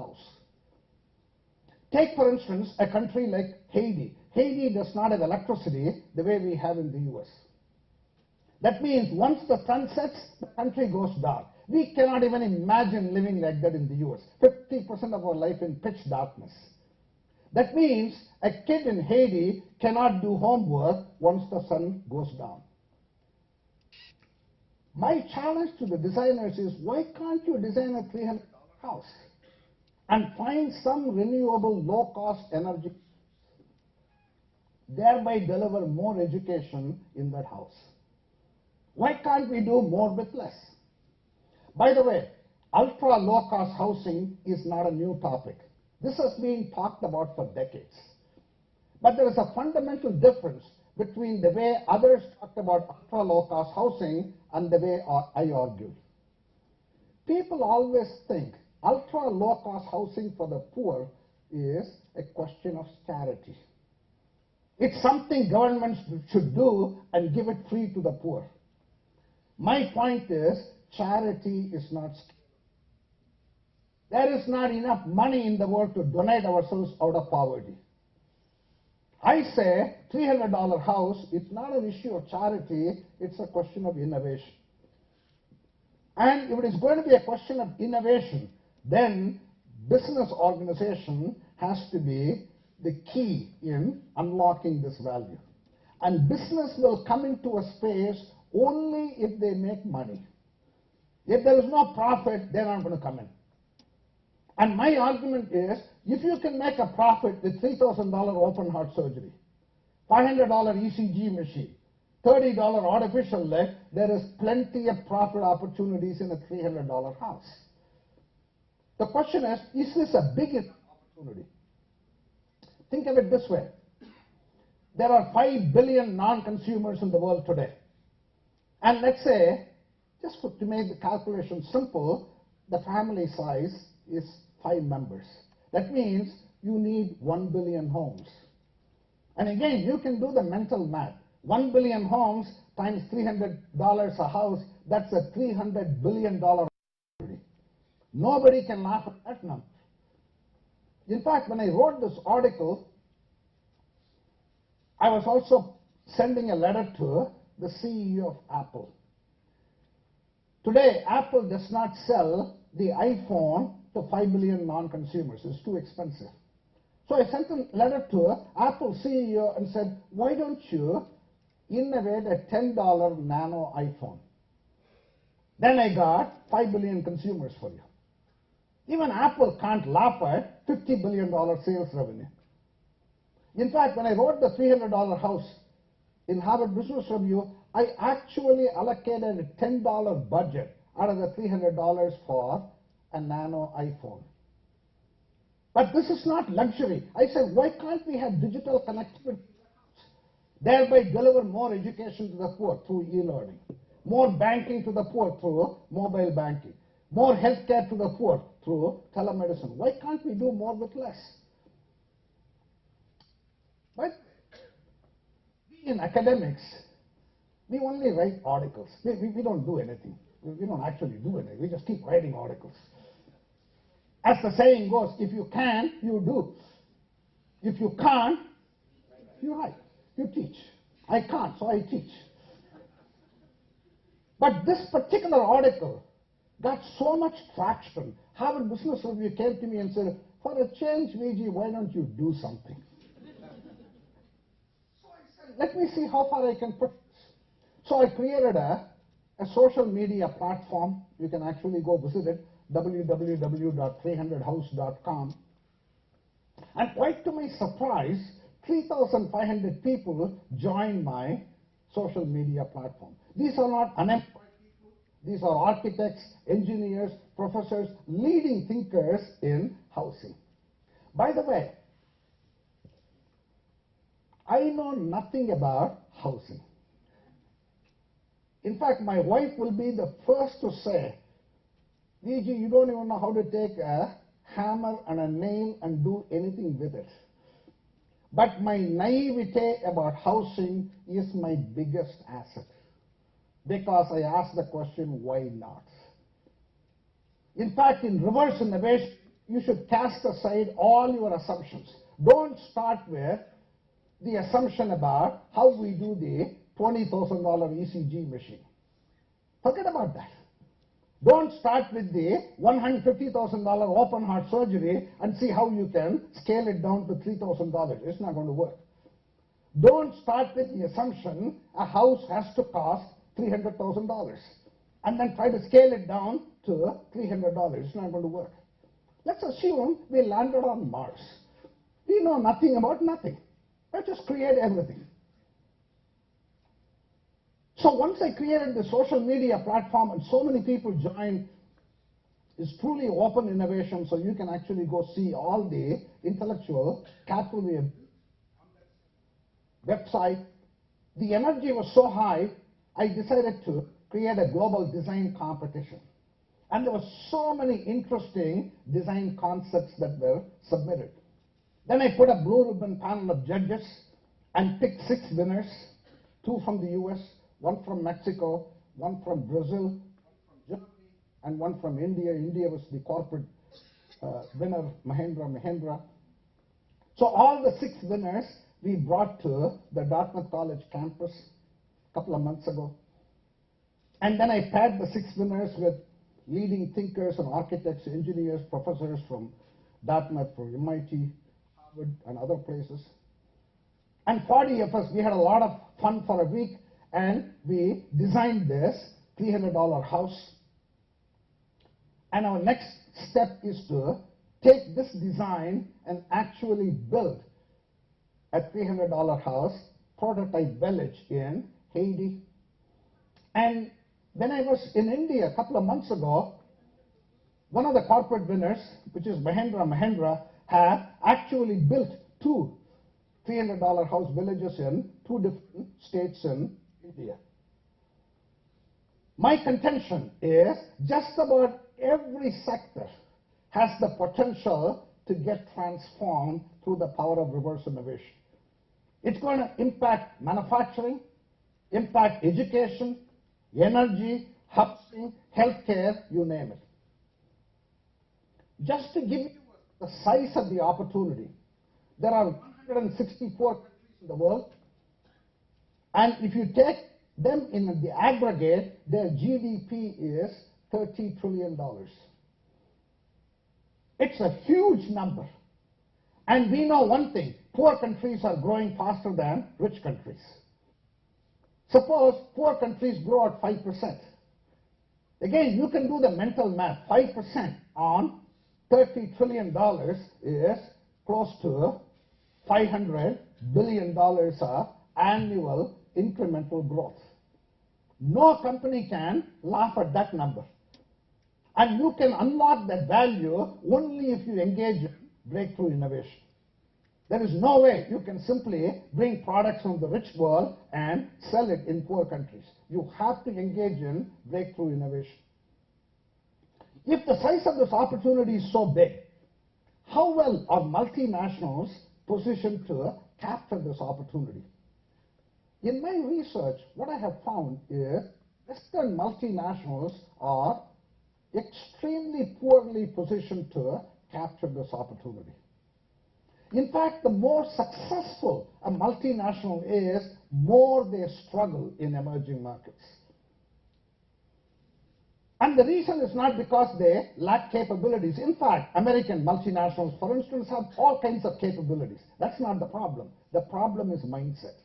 house. Take, for instance, a country like Haiti. Haiti does not have electricity the way we have in the US. That means once the sun sets, the country goes dark. We cannot even imagine living like that in the US. 50% of our life in pitch darkness. That means a kid in Haiti cannot do homework once the sun goes down. My challenge to the designers is, why can't you design a $300 house and find some renewable low-cost energy, thereby deliver more education in that house? Why can't we do more with less? By the way, ultra low-cost housing is not a new topic. This has been talked about for decades. But there is a fundamental difference between the way others talked about ultra low-cost housing and the way I argued. People always think ultra low-cost housing for the poor is a question of charity. It's something governments should do and give it free to the poor. My point is, charity is not scalable. There is not enough money in the world to donate ourselves out of poverty. I say $300 house, it's not an issue of charity, it's a question of innovation. And if it is going to be a question of innovation, then business organization has to be the key in unlocking this value. And business will come into a space only if they make money. If there is no profit, they're not going to come in. And my argument is, if you can make a profit with $3,000 open heart surgery, $500 ECG machine, $30 artificial leg, there is plenty of profit opportunities in a $300 house. The question is this a big opportunity? Think of it this way. There are 5 billion non-consumers in the world today. And let's say, just to make the calculation simple, the family size is 5 members. That means you need 1 billion homes. And again, you can do the mental math. 1 billion homes times $300 a house, that's a $300 billion opportunity. Nobody can laugh at that number. In fact, when I wrote this article, I was also sending a letter to the CEO of Apple. Today, Apple does not sell the iPhone to 5 billion non-consumers. It's too expensive. So I sent a letter to Apple CEO and said, why don't you innovate a $10 nano iPhone? Then I got 5 billion consumers for you. Even Apple can't laugh at $50 billion sales revenue. In fact, when I wrote the $300 house in Harvard Business Review, I actually allocated a $10 budget out of the $300 for a nano iPhone. But this is not luxury. I said, why can't we have digital connectivity, thereby deliver more education to the poor through e-learning, more banking to the poor through mobile banking, more healthcare to the poor through telemedicine? Why can't we do more with less? But in academics, we only write articles. We don't do anything. We don't actually do anything. We just keep writing articles. As the saying goes, if you can, you do. If you can't, you write, you teach. I can't, so I teach. But this particular article got so much traction. Harvard Business Review came to me and said, for a change, VG, why don't you do something? So I said, let me see how far I can push this. So I created a social media platform. You can actually go visit it, www.300house.com. And quite to my surprise, 3,500 people joined my social media platform. These are not unemployed people. These are architects, engineers, professors, leading thinkers in housing. By the way, I know nothing about housing. In fact, my wife will be the first to say, VG, you don't even know how to take a hammer and a nail and do anything with it. But my naivete about housing is my biggest asset, because I ask the question, why not? In fact, in reverse innovation, you should cast aside all your assumptions. Don't start with the assumption about how we do the $20,000 ECG machine. Forget about that. Don't start with the $150,000 open heart surgery and see how you can scale it down to $3,000. It's not going to work. Don't start with the assumption a house has to cost $300,000 and then try to scale it down to $300. It's not going to work. Let's assume we landed on Mars. We know nothing about nothing. Let's just create everything. So once I created the social media platform and so many people joined, it's truly open innovation, so you can actually go see all the intellectual capital website. The energy was so high, I decided to create a global design competition. And there were so many interesting design concepts that were submitted. Then I put a blue ribbon panel of judges and picked 6 winners, 2 from the US, 1 from Mexico, 1 from Brazil, 1 from Germany, and 1 from India. India was the corporate winner, Mahindra. So all the 6 winners we brought to the Dartmouth College campus a couple of months ago. And then I paired the 6 winners with leading thinkers and architects, engineers, professors from Dartmouth, from MIT, Harvard, and other places. And 40 of us, we had a lot of fun for a week, and we designed this $300 house. And our next step is to take this design and actually build a $300 house, prototype village in Haiti. And when I was in India a couple of months ago, one of the corporate winners, which is Mahindra, have actually built 2 $300 house villages in 2 different states in India. My contention is just about every sector has the potential to get transformed through the power of reverse innovation. It's going to impact manufacturing, impact education, energy, housing, healthcare, you name it. Just to give you the size of the opportunity, there are 164 countries in the world, and if you take them in the aggregate, their GDP is $30 trillion. It's a huge number. And we know one thing, poor countries are growing faster than rich countries. Suppose poor countries grow at 5%. Again, you can do the mental math. 5% on $30 trillion is close to $500 billion of annual incremental growth. No company can laugh at that number. And you can unlock that value only if you engage in breakthrough innovation. There is no way you can simply bring products from the rich world and sell it in poor countries. You have to engage in breakthrough innovation. If the size of this opportunity is so big, how well are multinationals positioned to capture this opportunity? In my research, what I have found is Western multinationals are extremely poorly positioned to capture this opportunity. In fact, the more successful a multinational is, more they struggle in emerging markets. And the reason is not because they lack capabilities. In fact, American multinationals, for instance, have all kinds of capabilities. That's not the problem. The problem is mindset.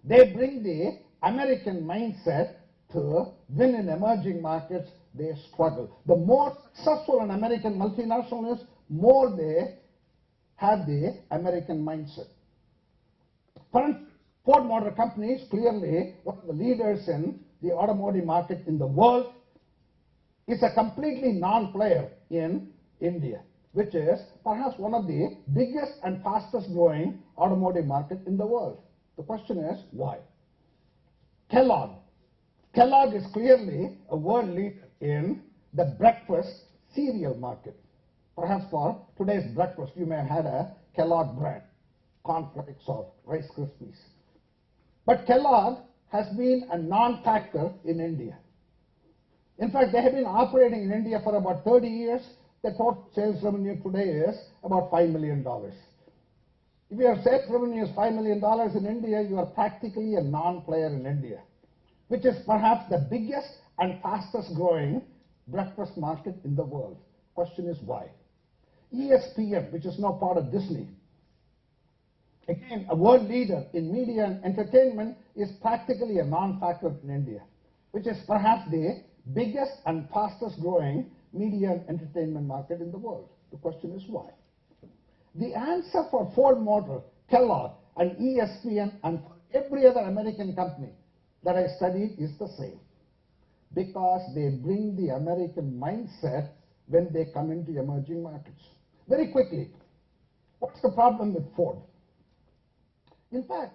They bring the American mindset to win in emerging markets, they struggle. The more successful an American multinational is, more they have the American mindset. For instance, Ford Motor Company is clearly one of the leaders in the automotive market in the world. It's a completely non-player in India, which is perhaps one of the biggest and fastest growing automotive market in the world. The question is, why? Kellogg. Kellogg is clearly a world leader in the breakfast cereal market. Perhaps for today's breakfast, you may have had a Kellogg brand, cornflakes or Rice Krispies. But Kellogg has been a non-factor in India. In fact, they have been operating in India for about 30 years, The total sales revenue today is about $5 million. If your sales revenue is $5 million in India, you are practically a non-player in India, which is perhaps the biggest and fastest growing breakfast market in the world. Question is why? ESPN, which is now part of Disney, again, a world leader in media and entertainment, is practically a non-factor in India, which is perhaps the biggest and fastest growing media and entertainment market in the world. The question is why? The answer for Ford Motor, Kellogg, and ESPN, and for every other American company that I studied is the same. Because they bring the American mindset when they come into emerging markets. Very quickly, what's the problem with Ford? In fact,